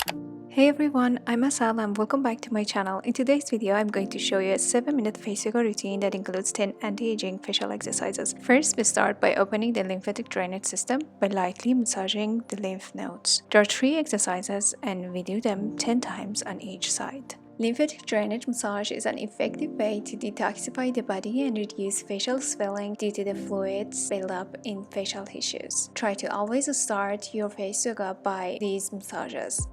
Hey everyone, I'm Asal and welcome back to my channel. In today's video, I'm going to show you a 7-minute face yoga routine that includes 10 anti-aging facial exercises. First, we start by opening the lymphatic drainage system by lightly massaging the lymph nodes. There are 3 exercises and we do them 10 times on each side. Lymphatic drainage massage is an effective way to detoxify the body and reduce facial swelling due to the fluids buildup in facial tissues. Try to always start your face yoga by these massages.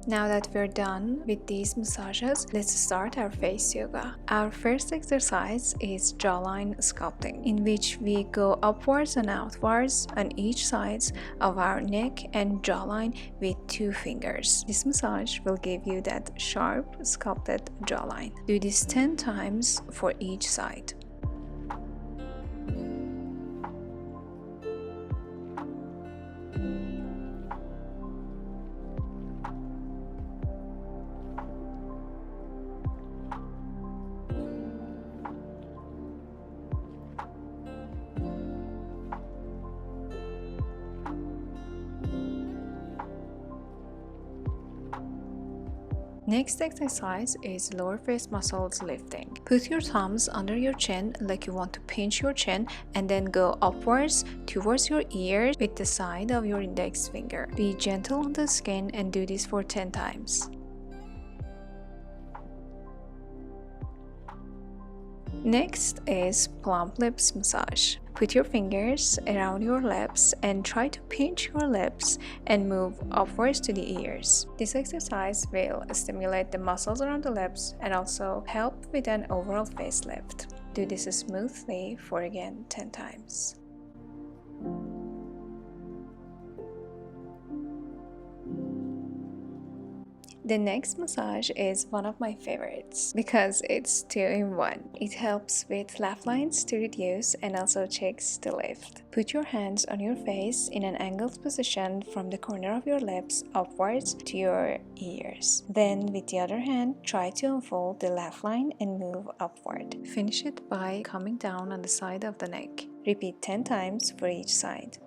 Now that we're done with these massages, let's start our face yoga. Our first exercise is jawline sculpting, in which we go upwards and outwards on each sides of our neck and jawline with 2 fingers. This massage will give you that sharp, sculpted jawline. Do this 10 times for each side. Next exercise is lower face muscles lifting. Put your thumbs under your chin like you want to pinch your chin and then go upwards towards your ears with the side of your index finger. Be gentle on the skin and do this for 10 times. Next is plump lips massage. Put your fingers around your lips and try to pinch your lips and move upwards to the ears. This exercise will stimulate the muscles around the lips and also help with an overall facelift. Do this smoothly for again 10 times. The next massage is one of my favorites because it's 2 in 1. It helps with laugh lines to reduce and also cheeks to lift. Put your hands on your face in an angled position from the corner of your lips upwards to your ears. Then with the other hand, try to unfold the laugh line and move upward. Finish it by coming down on the side of the neck. Repeat 10 times for each side.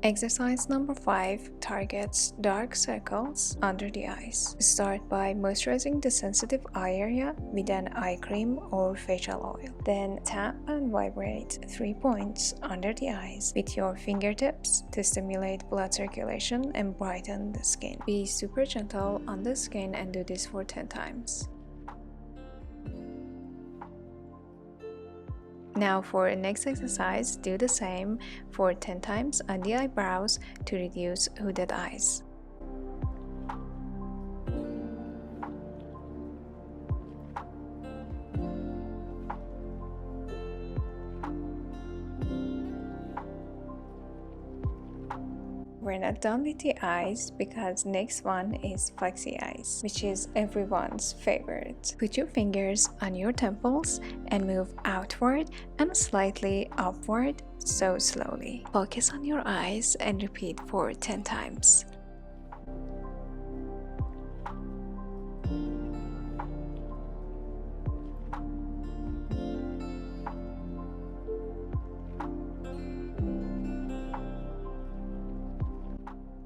Exercise number 5 targets dark circles under the eyes. Start by moisturizing the sensitive eye area with an eye cream or facial oil. Then tap and vibrate 3 points under the eyes with your fingertips to stimulate blood circulation and brighten the skin. Be super gentle on the skin and do this for 10 times. Now for the next exercise, do the same for 10 times on the eyebrows to reduce hooded eyes. We're not done with the eyes because next one is flexy eyes, which is everyone's favorite. Put your fingers on your temples and move outward and slightly upward, so slowly. Focus on your eyes and repeat for 10 times.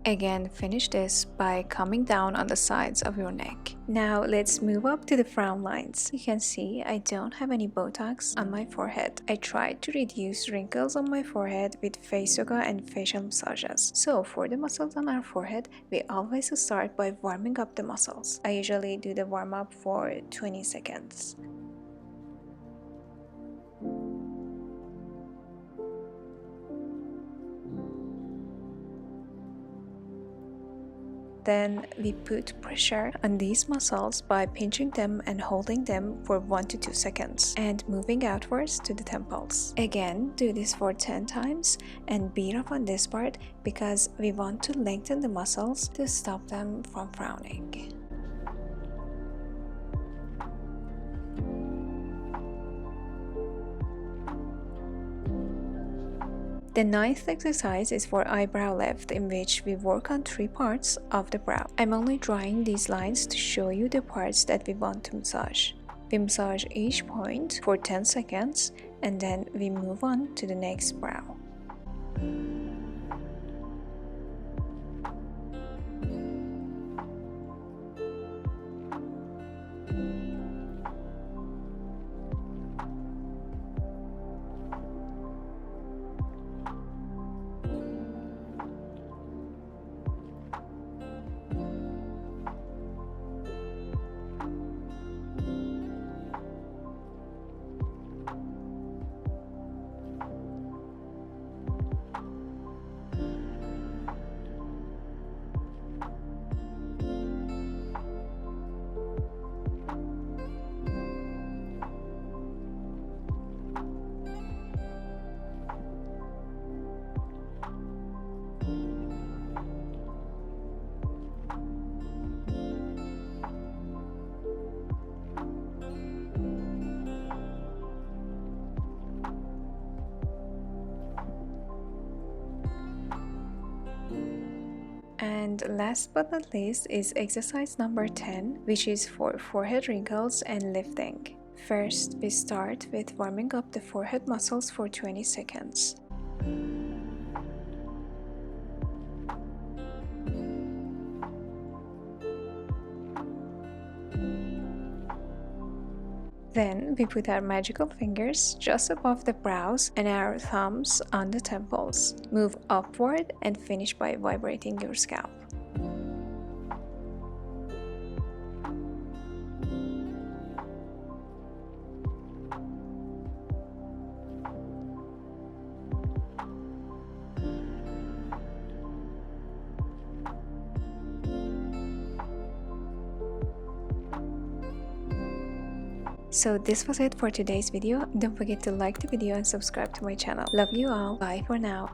Again, finish this by coming down on the sides of your neck. Now let's move up to the frown lines. You can see I don't have any Botox on my forehead. I tried to reduce wrinkles on my forehead with face yoga and facial massages. So for the muscles on our forehead, we always start by warming up the muscles. I usually do the warm up for 20 seconds. Then we put pressure on these muscles by pinching them and holding them for 1 to 2 seconds and moving outwards to the temples. Again, do this for 10 times and beat up on this part because we want to lengthen the muscles to stop them from frowning. The ninth exercise is for eyebrow lift, in which we work on 3 parts of the brow. I'm only drawing these lines to show you the parts that we want to massage. We massage each point for 10 seconds and then we move on to the next brow. And last but not least is exercise number 10, which is for forehead wrinkles and lifting. First, we start with warming up the forehead muscles for 20 seconds. Then we put our magical fingers just above the brows and our thumbs on the temples. Move upward and finish by vibrating your scalp. So this was it for today's video. Don't forget to like the video and subscribe to my channel. Love you all. Bye for now.